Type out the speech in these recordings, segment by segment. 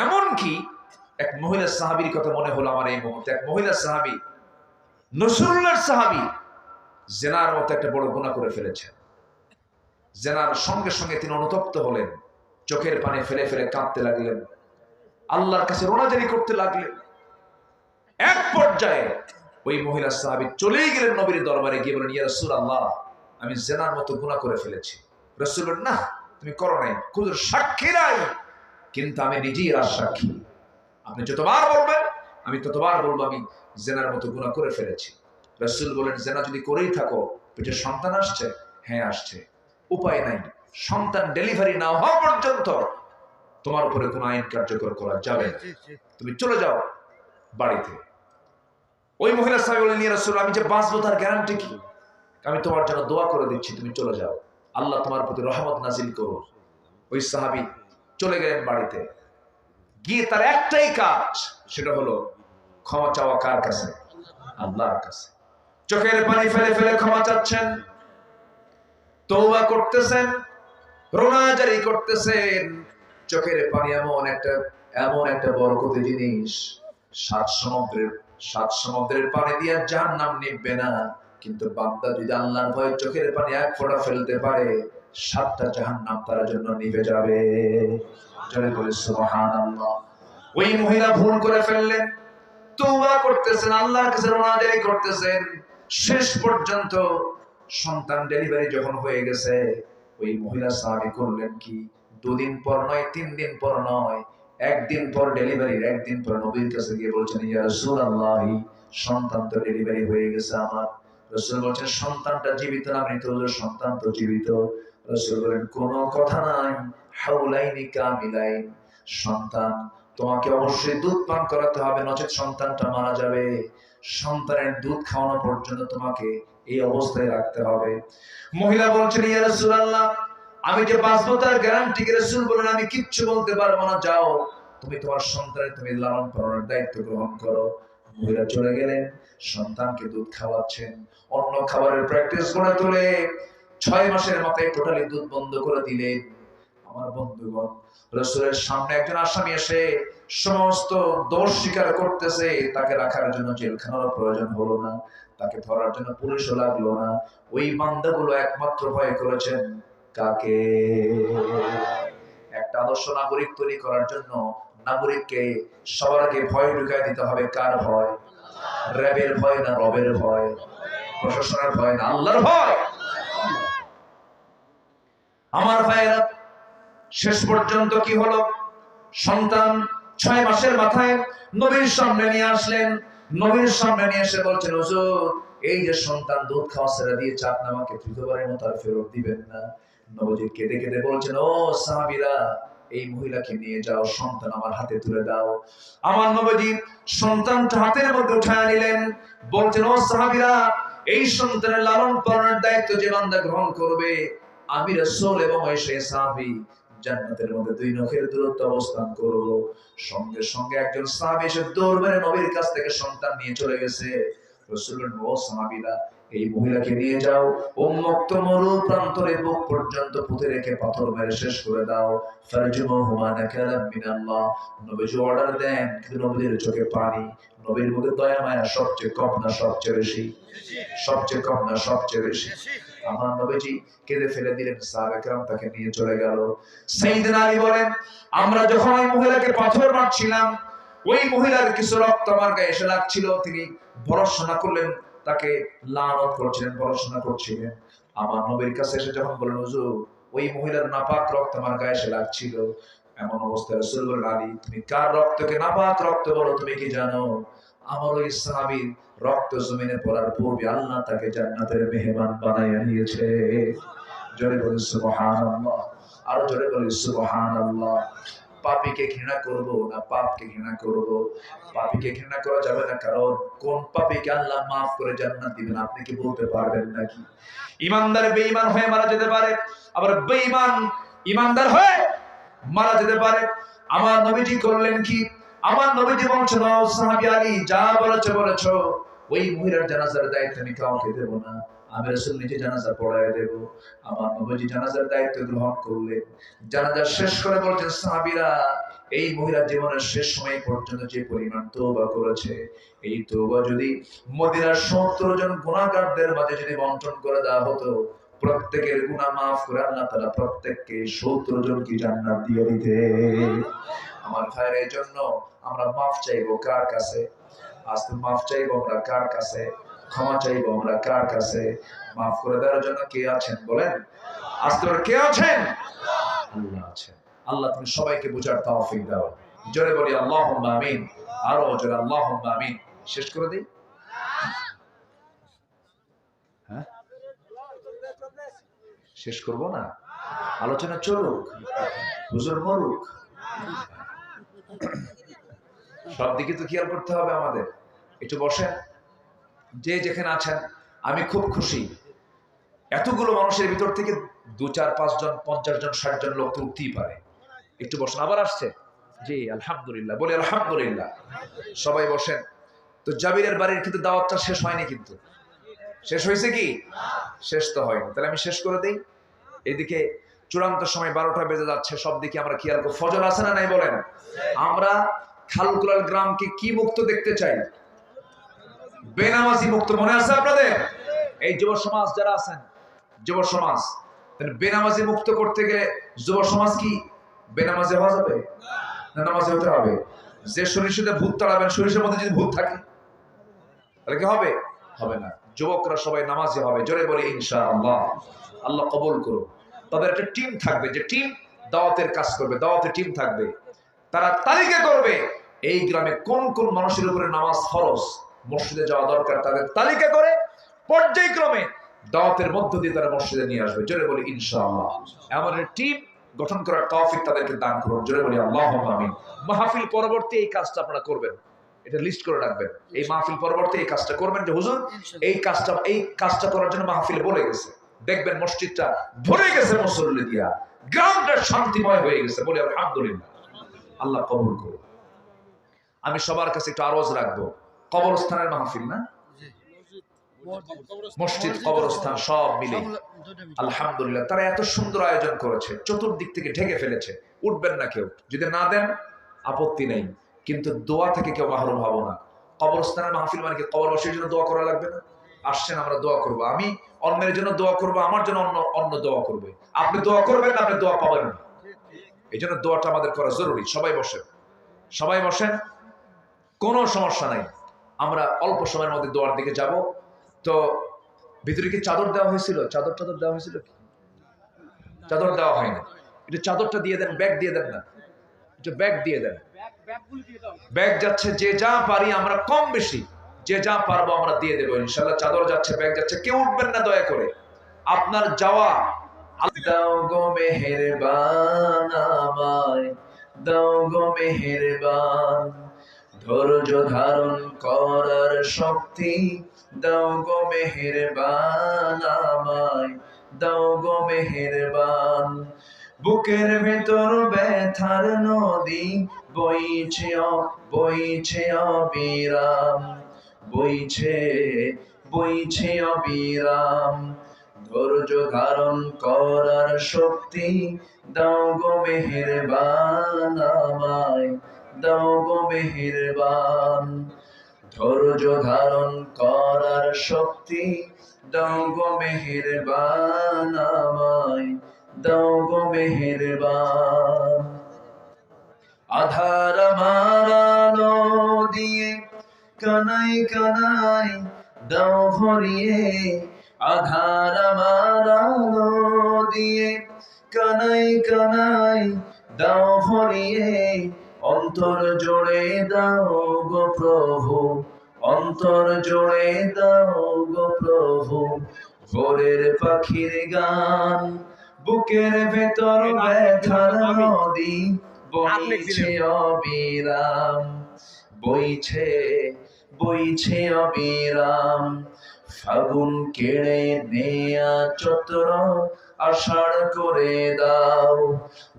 এমন কি এক মহিলা সাহাবীর কথা মনে হলো আমার এই মুহূর্তে। এক মহিলা সাহাবী, নসরুল্লাহর সাহাবী, জেনার মতো একটা বড় গুনাহ করে ফেলেছেন। জেনার সঙ্গে সঙ্গে তিনি অনুতপ্ত হলেন, চোখের পানি ফেলে ফেলে কাঁদতে লাগলেন, আল্লাহর কাছে রোনাজারি করতে লাগলেন। এক পর্যায়ে ওই মহিলা সাহাবী চলেই গেলেন নবীর দরবারে, গিয়ে বলেন, ইয়া রাসূলুল্লাহ, আমি জেনার মতো গুনাহ করে ফেলেছি। রাসূল বলেন, না তুমি করো নাই, কোনো সাক্ষী নাই, কিন্তু আমি নিজেই আর সাক্ষী। আপনি যতবার বলবেন আমি ততবার বলবো আমি জেনার মতো গুনাহ করে ফেলেছি। রাসূল বলেন, জেনা যদি করেই থাকো, পেটে সন্তান আসছে? হ্যাঁ আসছে। উপায় নাই, সন্তান ডেলিভারি না হওয়া পর্যন্ত তোমার উপরে কোনো আইন কার্যকর করা যাবে না, তুমি চলে যাও বাড়িতে। ওই মহিলা সাহেব বলেন, ইয়া রাসূল, আমি যে বাঁচবো তার গ্যারান্টি কি? আমি তোমার জন্য দোয়া করে দিচ্ছি, তুমি চলে যাও, আল্লাহ তোমার প্রতি রহমত নাজিল করো। ওই সাহাবী চলে গেলেন বাড়িতে। গিয়ে তার একটাই কাজ, সেটা হলো ক্ষমা চাওয়া। কার কাছে? আল্লাহর কাছে। চোখের পানি ফেলে ফেলে ক্ষমা চাচ্ছেন, তওবা করতেছেন, রোনাজারি করতেছেন। চোখের পানি এমন একটা বরকতি জিনিস, সাত সমুদ্রের পানি দিয়ে জাহান্নাম নিভবে না, কিন্তু বান্দা যদি আল্লাহর ভয়ে চোখের পানি এক ফোঁটা ফেলতে পারে, 7টা জাহান্নাম তার জন্য নিভে যাবে। জোরে বলে সুবহানাল্লাহ। ওই মহিলা ভুল করে ফেললেন, তওবা করতেছেন, আল্লাহর কাছে রোনাজারি করতেছেন। শেষ পর্যন্ত সন্তান ডেলিভারি যখন হয়ে গেছে, ওই মহিলা সাহাবী করলেন কি, 2 দিন পর নয়, 3 দিন পর নয়, 1 দিন পর ডেলিভারির 1 দিন পর নবীর কাছে গিয়ে বলছেন, ইয়া রাসূলুল্লাহ, সন্তান তো ডেলিভারি হয়ে গেছে আমার। রাসূল বলছেন, সন্তানটা জীবিত না মৃত? সন্তান তো জীবিত। রাসূল বলেন, কোনো কথা নাই, হাউলাইনি কামিলাইন, সন্তান তোমাকে অবশ্যই দুধ পান করাতে হবে, নচেত সন্তানটা মারা যাবে। সন্তানের দুধ খাওয়ানো পর্যন্ত তোমাকে এই অবস্থায় রাখতে হবে। মহিলা বলছেন, ইয়া রাসূলুল্লাহ, আমি যে বাঁচবো তার গ্যারান্টি কি? রাসূল বলেন, আমি কিচ্ছু বলতে পারবো না, যাও তুমি তোমার সন্তানের তুমি লালন পালনের দায়িত্ব গ্রহণ করো। মহিলা চলে গেলেন, সন্তানকে দুধ খাওয়াচ্ছেন, অন্য খাবারের প্র্যাকটিস করে তোলে। 6 মাসের মাথায় টোটালি দুধ বন্ধ করে দিলেন। আমার বন্ধুগণ, রাসূলের সামনে একজন আসামি এসে সমস্ত দোষ স্বীকার করতেছে, তাকে রাখার জন্য জেলখানার প্রয়োজন হলো না, তাকে ধরার জন্য পুলিশও লাগলো না। ওই বান্দাগুলো একমাত্র ভয় করেছেন কাকে? একটা আদর্শ নাগরিক তৈরি করার জন্য নাগরিককে সবার আগে ভয় ঢুকায় দিতে হবে। কার ভয়? রবের ভয় না রবের ভয়? প্রশাসনের ভয় না আল্লাহর ভয়? আমার ভাইয়েরা, শেষ পর্যন্ত কি হলো? সন্তান 6 মাসের মাথায় নবীর সামনে নিয়ে আসলেন। নবীর সামনে নিয়ে এসে বলছেন, হুজুর, এই যে সন্তান দুধ খাওয়া ছেড়ে দিয়েছে, আপনি আমাকে তৃতীয়বারের মতো আর ফেরত দিবেন না? নবীজি কেঁদে কেঁদে বলছেন, ও সাহাবীরা, এই মহিলাকে নিয়ে যাও, সন্তান আমার হাতে তুলে দাও। আমার নবীজি সন্তানটা হাতের মধ্যে উঠায় নিলেন, বলছেন, ও সাহাবীরা, এই সন্তানের লালন পালনের দায়িত্ব যে বান্দা গ্রহণ করবে, আমি রাসূল এবং সেই সাহাবী জান্নাতের মধ্যে 2 নখের দূরত্ব অবস্থান করব। সঙ্গে সঙ্গে একজন সাহাবী এসে দৌড় মেরে নবীর কাছ থেকে সন্তান নিয়ে চলে গেছে। রাসূল বলেন, ও সাহাবীরা, এই মহিলাকে নিয়ে যাও, উন্মুক্ত মরু প্রান্তরে বুক পর্যন্ত পুঁতে রেখে পাথর মেরে শেষ করে দাও। ফারজুমুহুমা নাকালাম মিনাল্লাহ। নবীজি অর্ডার দেন, কিন্তু নবীর চোখে পানি। নবীর মধ্যে দয়া মায়া সবচেয়ে কম না সবচেয়ে বেশি? সবচেয়ে কম না সবচেয়ে বেশি? আমার নবীজি কেঁদে ফেলে দিলেন, সাহাবায়ে কেরাম তাকে নিয়ে চলে গেল। সাইয়েদনা আলী বলেন, আমরা যখন ওই মহিলাকে পাথর মারছিলাম, ওই মহিলার কিছু রক্ত আমার গায়ে এসে লাগছিল। তিনি ভর্ৎসনা করলেন, তাকে লানত করছিলেন, ভর্ৎসনা করছিলেন। আমার নবীর কাছে এসে যখন বললেন, হুজুর, ওই মহিলার নাপাক রক্ত আমার গায়ে এসে লাগছিল। এমন অবস্থায় রাসূল বলেন, আলী, তুমি কার রক্তকে নাপাক রক্ত বলো তুমি কি জানো? আমার ওই সাহাবীর রক্ত জমিনে পড়ার পূর্বে আল্লাহ তাকে জান্নাতের মেহমান বানাইয়া দিয়েছে। জোরে বলি সুবহানাল্লাহ, আরো জোরে বলি সুবহানাল্লাহ। পাপীকে ঘৃণা করব না পাপকে ঘৃণা করব? পাপীকে ঘৃণা করা যাবে না, কারণ কোন পাপীকে আল্লাহ মাফ করে জান্নাত দিবেন আপনি কি বলতে পারবেন নাকি? ঈমানদার বেঈমান হয়ে মারা যেতে পারে, আবার বেঈমান ঈমানদার হয়ে মারা যেতে পারে। আমার নবীজি করলেন কি? আমার নবীজি বলছেন, ও সাহাবী আলী, যা বলেছো, ওই মহিলার জানাজার দায়িত্ব আমি কাউকে দেব না, আমি রাসূল নিজে জানাজা পড়ায় দেব। আমার নবীজি জানাজার দায়িত্ব গ্রহণ করলেন। জানাজা শেষ করে বলছেন, সাহাবীরা, এই মহিলার জীবনের শেষ সময় পর্যন্ত যে পরিমাণ তওবা করেছে, এই তওবা যদি মদিনার 70 জন গুনাহগারদের মাঝে যদি বন্টন করে দেওয়া হতো, প্রত্যেকের গুনাহ মাফ করে আল্লাহ তাআলা প্রত্যেককে 70 জনকে জান্নাত দিয়ে দিতে। আমার ভাইয়ের, এই জন্য আমরা মাফ চাইবো কার কাছে? আজ তো মাফ চাইবো আমরা কার কাছে? ক্ষমা চাইবো আমরা কার কাছে? মাফ করে দেওয়ার জন্য কে আছেন বলেন? আজ তো কে আছেন? আল্লাহ আছেন। আল্লাহ তুমি সবাইকে বুঝার তৌফিক দাও। জোরে বলি আল্লাহুম্মা আমিন। আরো জোরে আল্লাহুম্মা আমিন। শেষ করে দেই? হ্যাঁ, শেষ করব না, আলোচনা চলুক, হুজুর মরুক, সব দিকে তো খেয়াল করতে হবে আমাদের। একটু বসেন, যে যেখানে আছেন। আমি খুব খুশি, এতগুলো মানুষের ভিতর থেকে 2, 4, 5 জন, 50 জন, 60 জন লোক তো উঠতেই পারে। একটু বসেন। আবার আসছে? জি আলহামদুলিল্লাহ, বলি আলহামদুলিল্লাহ। সবাই বসেন। তো জাবিরের বাড়ির কিন্তু দাওয়াতটা শেষ হয়নি, কিন্তু শেষ হয়েছে কি? শেষ তো হয়নি। তাহলে আমি শেষ করে দেই। এদিকে চূড়ান্ত সময় 12টা বেজে যাচ্ছে, সব দিকে আমরা খেয়াল করব। ফজর আছে না নাই বলেন? আমরা খালকুলাল গ্রামকে কি মুক্ত দেখতে চাই? বেনামাজি মুক্ত। মনে আছে আপনাদের? এই যুব সমাজ যারা আছেন, যুব সমাজ, বেনামাজি মুক্ত করতে গেলে যুব সমাজ কি বেনামাজি হওয়া যাবে না? নামাজি হতে হবে। যে সরিষাতে ভূত তাড়াবেন, সরিষার মধ্যে যদি ভূত থাকে তাহলে কি হবে? হবে না। যুবকরা সবাই নামাজি হবে। জোরে বলি ইনশাআল্লাহ। আল্লাহ কবুল করুন। তাদের একটা টিম থাকবে, যে টিম দাওয়াতের কাজ করবে, দাওয়াতের টিম থাকবে। তারা তালিকা করবে এই গ্রামে কোন কোন মানুষের উপরে নামাজ ফরজ, মসজিদে যাওয়া দরকার, তাদের তালিকা করে পর্যায়ক্রমে দাওয়াতের মধ্য দিয়ে তারা মসজিদে নিয়ে আসবে। জোরে বলি ইনশাআল্লাহ। এমন একটা টিম গঠন করার তৌফিক তাদেরকে দান করুন। জোরে বলি আল্লাহুম্মা আমিন। মাহফিল পরবর্তী এই কাজটা আপনারা করবেন, এটা লিস্ট করে রাখবেন। এই মাহফিল পরবর্তী এই কাজটা করবেন, যে হুজুর এই কাজটা করার জন্য মাহফিলে বলে গেছে। দেখবেন মসজিদটা ভরে গেছে মুসল্লি দিয়া, গ্রামটা শান্তিময় হয়ে গেছে। বলি আলহামদুলিল্লাহ। আল্লাহ কবুল করুন। আমি সবার কাছে একটু আরজ রাখবো, কবরস্থানের মাহফিল না, মসজিদ কবরস্থান সব মিলে আলহামদুলিল্লাহ তারা এত সুন্দর আয়োজন করেছে, চতুর্দিক থেকে ঢেকে ফেলেছে। উঠবেন না কেউ, যদি না দেন আপত্তি নেই, কিন্তু দোয়া থেকে কেউ মাহরুম হবো না। কবরস্থানের মাহফিল মানে কি কবরবাসীর জন্য দোয়া করা লাগবে না? আসছেন, আমরা দোয়া করবো। আমি অন্যের জন্য দোয়া করবো, আমার জন্য অন্য দোয়া করবে। আপনি দোয়া করবেন না, আপনি দোয়া পাবেন না। এই জন্য দোয়াটা আমাদের করা জরুরি। সবাই বসেন, সবাই বসেন, কোনো সমস্যা নাই। আমরা অল্প সময়ের মধ্যে দোয়ার দিকে যাব। তো ভিতরে কি চাদর দেওয়া হয়েছিল? চাদর দেওয়া হয়েছিল কি? চাদর দেওয়া হয়নি। একটু চাদরটা দিয়ে দেন, ব্যাগ দিয়ে দেন না, একটু ব্যাগ দিয়ে দেন। ব্যাগ যাচ্ছে, যে যা পারি আমরা কম বেশি যে যা পারবো আমরা দিয়ে দেবো ইনশাআল্লাহ। চাদর যাচ্ছে, ব্যাগ যাচ্ছে, কেউ উঠবেন না দয়া করে। আপনার যাওয়া দাও গো মেহেরবান, আমায় দাও গো মেহেরবান, ধৈর্য ধারণ করার শক্তি দাও গো মেহেরবান, আমায় দাও গো মেহেরবান। বুকের ভেতর ব্যথার নদী বইছে বইছে অবিরাম, বইছে বইছে অবিরাম, ধৈর্য ধারণ করার শক্তি দাও গো মেহেরবান, আমায় দাও গো মেহেরবান। ধৈর্য ধারণ করার শক্তি দাও গো মেহেরবান, আমায় দাও গো মেহেরবান। আধার আমার আলো দিয়ে কানাই কানাই দাও ভরিয়ে, আধার আমার আলো দিয়ে কানাই কানাই দাও ভরিয়ে, অন্তর জোড়ে দাও গো প্রভু, অন্তর জোড়ে দাও গো প্রভু। ভোরের পাখির গান, বুকের ভেতর ব্যথার নদী বইছে অবিরাম, বইছে বইছে অবিরাম। ফাগুন কেড়ে নেয়া চত্র আষাঢ় করে দাও,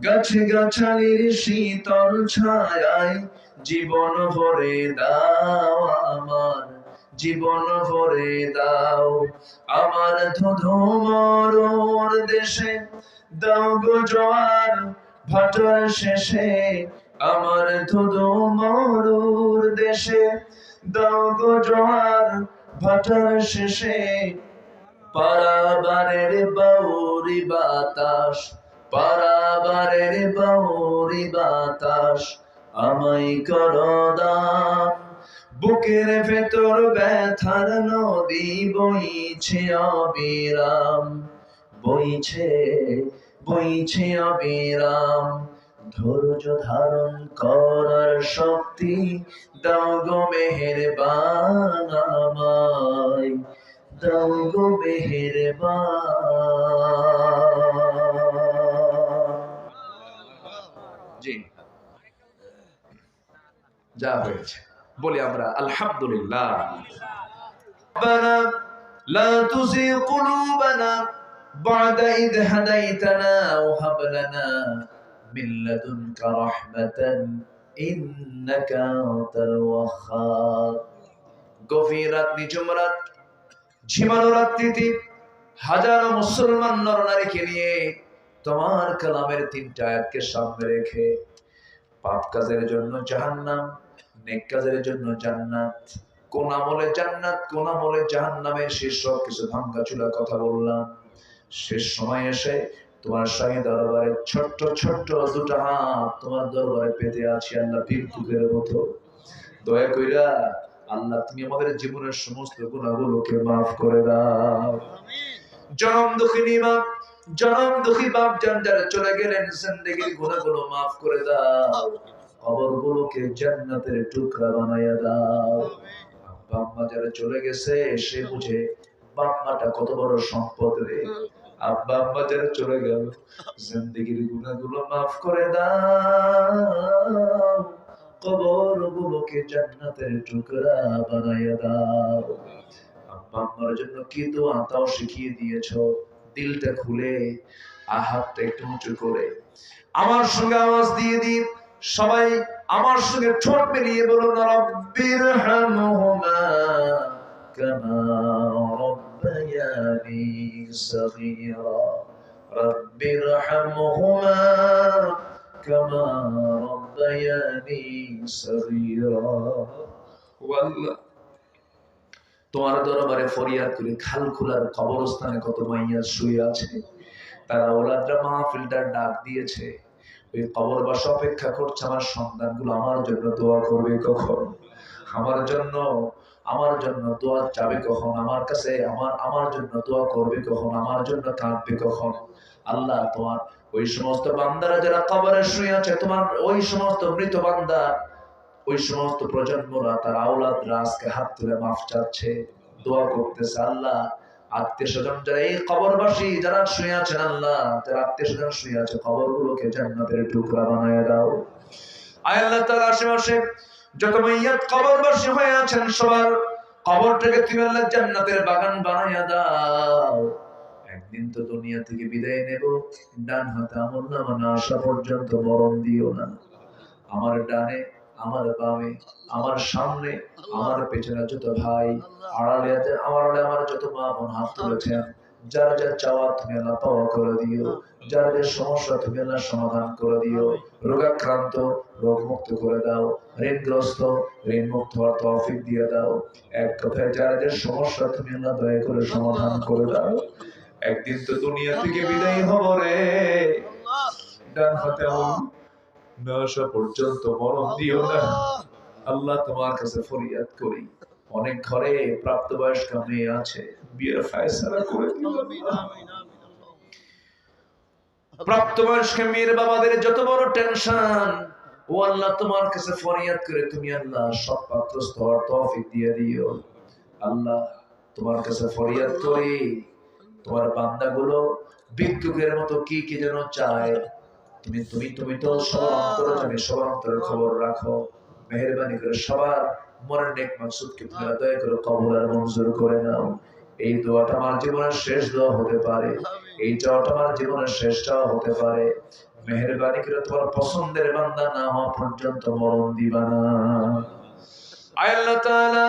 গাছে গাছালির শীতল ছায়ায় জীবন ভরে দাও, আমার জীবন ভরে দাও। আমার ধুধু মরুর দেশে দাও গো জোয়ার ভাটার শেষে আমার ধুধু মরুর দেশে দাও গো জোয়ার ভাটার শেষে পারাবারের বাউরি বাতাস, পারাবারের বাউরি বাতাস আমায় করো দান। বুকের ভেতর ব্যথার নদী বইছে অবিরাম, বইছে বইছে অবিরাম। ধৈর্য ধারণ করার শক্তি দাও গো মেহেরবান আমায়, দাও গো মেহেরবান। জি, যা হয়েছে বলি আমরা আলহামদুলিল্লাহ। ربنا لا تزغ قلوبنا بعد إذ هديتنا وهب لنا من لدنك رحمة إنك أنت الوهاب। গভীর রাত, নিঝুম রাত, ঝিমানো রাত্রিতে হাজারো মুসলমান নরনারীকে নিয়ে তোমার কালামের তিনটা আয়াতকে সামনে রেখে পাপ কাজের জন্য জাহান্নাম, নেক কাজের জন্য জান্নাত, কোন আমলে জান্নাত কোন আমলে জাহান্নামের শীর্ষক কিছু ভাঙ্গাচুরা কথা বললাম। শেষ সময় এসে তোমার শাহী দরবারে ছোট্ট ছোট্ট দুটা হাত তোমার দরবারে পেতে আছি আল্লাহ, ভিক্ষুকের মতো। দয়া কইরা আল্লাহ তুমি আমাদের জীবনের সমস্ত গুনাহগুলোকে মাফ করে দাও। জনম দুঃখিনী বাপ, জনম দুঃখী বাপ যান যারা চলে গেলেন, জিন্দেগীর গুনাহগুলো মাফ করে দাও, কবরগুলোকে জান্নাতের টুকরা বানায়া দাও। আব্বা আম্মা যারা চলে গেছে সে বুঝে বাপ মাটা কত বড় সম্পদ রে। আব্বা আম্মা যারা চলে গেল, জিন্দেগীর গুনাহগুলো মাফ করে দাও, কবরগুলোকে জান্নাতের টুকরা বানায়া দাও। আব্বা আম্মার জন্য কি দোয়া তাও শিখিয়ে দিয়েছো, দিলটা খুলে হাতটা একটু উঁচু করে আমার সঙ্গে আওয়াজ দিয়ে দিন সবাই আমার সঙ্গে ঠোঁট মিলিয়ে বলুন রব্বির হামহুমা কামা রব্বায়ানি সগীরা, রব্বির হামহুমা কামা রব্বায়ানি সগীরা। ওয়াল্লাহ তোমার দরবারে ফরিয়াদ করি, খালখুলার কবরস্থানে কত মাইয়া শুয়ে আছে, তারা ওলাদরা মাহফিলটার ডাক দিয়েছে, ওই কবরবাসী অপেক্ষা করছে আমার সন্তানগুলো আমার জন্য দোয়া করবে কখন, আমার জন্য দোয়া চাবে কখন, আমার কাছে আমার জন্য দোয়া করবে কখন, আমার জন্য কাঁদবে কখন। আল্লাহ তোমার ওই সমস্ত বান্দারা যারা কবরে শুয়ে আছে, তোমার ওই সমস্ত মৃত বান্দা, ওই সমস্ত প্রজন্মরা তার আওলাদরা আজকে হাত তুলে মাফ চাচ্ছে, দোয়া করতেছে। আল্লাহ আত্মীয় স্বজন যারা এই কবরবাসী যারা শুয়ে আছেন, আল্লাহ যারা আত্মীয় স্বজন শুয়ে আছে কবরগুলোকে জান্নাতের টুকরা বানায় দাও। আয় আল্লাহ তার আশেপাশে যত মাইয়াত কবরবাসী হয়ে আছেন সবার কবরটাকে তুমি আল্লাহ জান্নাতের বাগান বানায় দাও। একদিন তো দুনিয়া থেকে বিদায় নেব, ডান হাতে আমলনামা না আসা পর্যন্ত মরণ দিও না। আমার ডানে, আমার বামে, আমার সামনে, আমার পেছনে যত ভাই, আড়ালে আমার যত মা বোন হাত তুলেছেন, যারা যা চাওয়া তুমি আল্লাহ পাওয়া করে দিও, যারা যার সমস্যা তুমি আল্লাহ সমাধান করে দিও, রোগাক্রান্ত রোগ মুক্ত করে দাও, ঋণগ্রস্ত ঋণ মুক্ত হওয়ার তৌফিক দিয়ে দাও। এক কথায় যারা যার সমস্যা তুমি আল্লাহ দয়া করে সমাধান করে দাও। একদিন তো দুনিয়া থেকে বিদায় হব রে, ডান হাতে না আসা পর্যন্ত মরণ দিও না। আল্লাহ তোমার কাছে ফরিয়াদ করি, অনেক ঘরে প্রাপ্তবয়স্ক মেয়ে আছে, বিয়ের ফায়সালা করে দিও। প্রাপ্তবয়স্ক মেয়ের বাবাদের যত বড় টেনশন, ও আল্লাহ তোমার কাছে ফরিয়াদ করে তুমি আল্লাহ সব পাত্রস্থ হওয়ার তৌফিক দিয়ে দিও। আল্লাহ তোমার কাছে ফরিয়াদ করি, তোমার বান্দাগুলো ভিক্ষুকের মতো কি কি যেন চায়, তুমি তো সবার অন্তরে জানি, সবার অন্তরের খবর রাখো। মেহেরবানি করে সবার মনের নেক মাকসুদকে তুমি দয়া করে কবুল আর মঞ্জুর করে নাও। এই দোয়াটা আমার জীবনের শেষ দোয়া হতে পারে, এই চাওয়াটা আমার জীবনের শেষ চাওয়া হতে পারে। মেহেরবানি করে তোমার পছন্দের বান্দা না হওয়া পর্যন্ত মরণ দিবা না। আল্লাহ তাআলা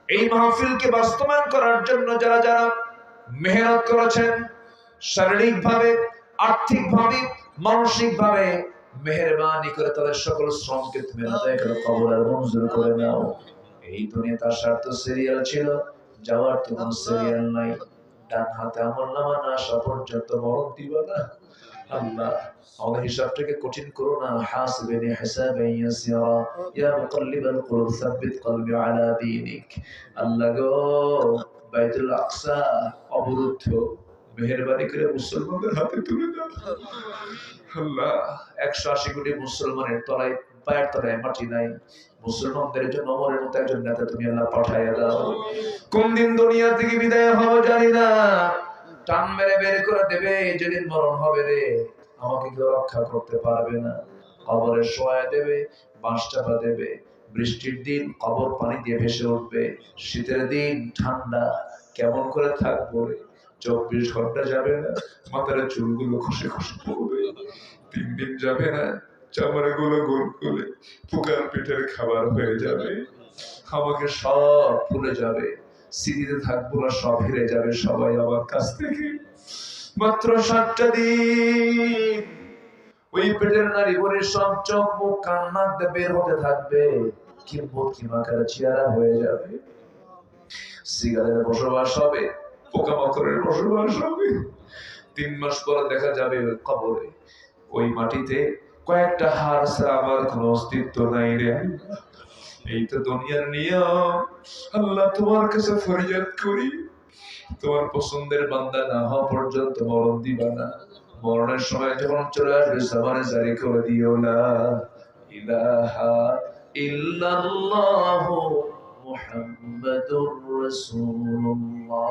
এই মাহফিলকে বাস্তবায়ন করার জন্য যারা যারা মেহনত করেছেন, শারীরিকভাবে, আর্থিকভাবে, মানসিকভাবে, মেহেরবানি করে তাদের সকল শ্রমকে তুমি আদায় করে কবর আর মঞ্জুর করে নাও। এই দুনিয়াতে আসার তো সিরিয়াল ছিল, যাওয়ার তো কোনো সিরিয়াল নাই। ডান হাতে আমলনামা না আসা পর্যন্ত মরণ দিবা না। আল্লাহ আমাদের হিসাবটাকে কঠিন করো না। হাসিবিনি হিসাবান ইয়াসিরা ইয়া মুকাল্লিবাল কুলুব সাব্বিত কলবি আলা দীনিক। আল্লাহ গো, বাইতুল আকসা অবরুদ্ধ, মেহেরবানি করে মুসলমানদের হাতে তুলে দাও। আল্লাহ 180 কোটি মুসলমানের তলায়, পায়ের তলায় মাটি নাই। মুসলমানদের জন্য ওমরের মতো একজন নেতা তুমি আল্লাহ পাঠাইয়া দাও। কোন দিন দুনিয়া থেকে বিদায় হবো জানি না, টান মেরে বের করে দেবে, যেদিন মরণ হবে রে আমাকে কেউ রক্ষা করতে পারবে না। কবরে শোয়া দেবে, বাঁশ চাপা দেবে। বৃষ্টির দিন কবর পানি দিয়ে ভেসে উঠবে, শীতের দিন ঠান্ডা। কেমন করে থাকবো রে? 24 ঘন্টা যাবে না, মাথার চুলগুলো খসে খসে পড়বে। 3 দিন যাবে না, চামড়া গুলো গোল করে পোকার পেটের খাবার হয়ে যাবে। আমাকে সব ভুলে যাবে, স্মৃতিতে থাকবো না, সব হেরে যাবে সবাই আমার কাছ থেকে। মাত্র 7টা দিন ওই পেটের নারী বলে সব চোখ মুখ কান নাক দিয়ে বের হতে থাকবে। কিম্বত কিমাকার চেহারা হয়ে যাবে। সিগারেটের বসবাস হবে, পোকামাকড়ের বসবাস হবে। 3 মাস পরে দেখা যাবে ওই কবরে, ওই মাটিতে কয়েকটা হাড় ছাড়া আমার কোনো অস্তিত্ব নাই রে। এই তো দুনিয়ার নিয়ম। আল্লাহ তোমার কাছে ফরিয়াদ করি, তোমার পছন্দের বান্দা না হওয়া পর্যন্ত মরণ দিবা না। মরণের সময় যখন চলে আসবে সামানে জারি করে দিও লা ইলাহা ইল্লাল্লাহু মুহাম্মাদুর রাসূলুল্লাহ।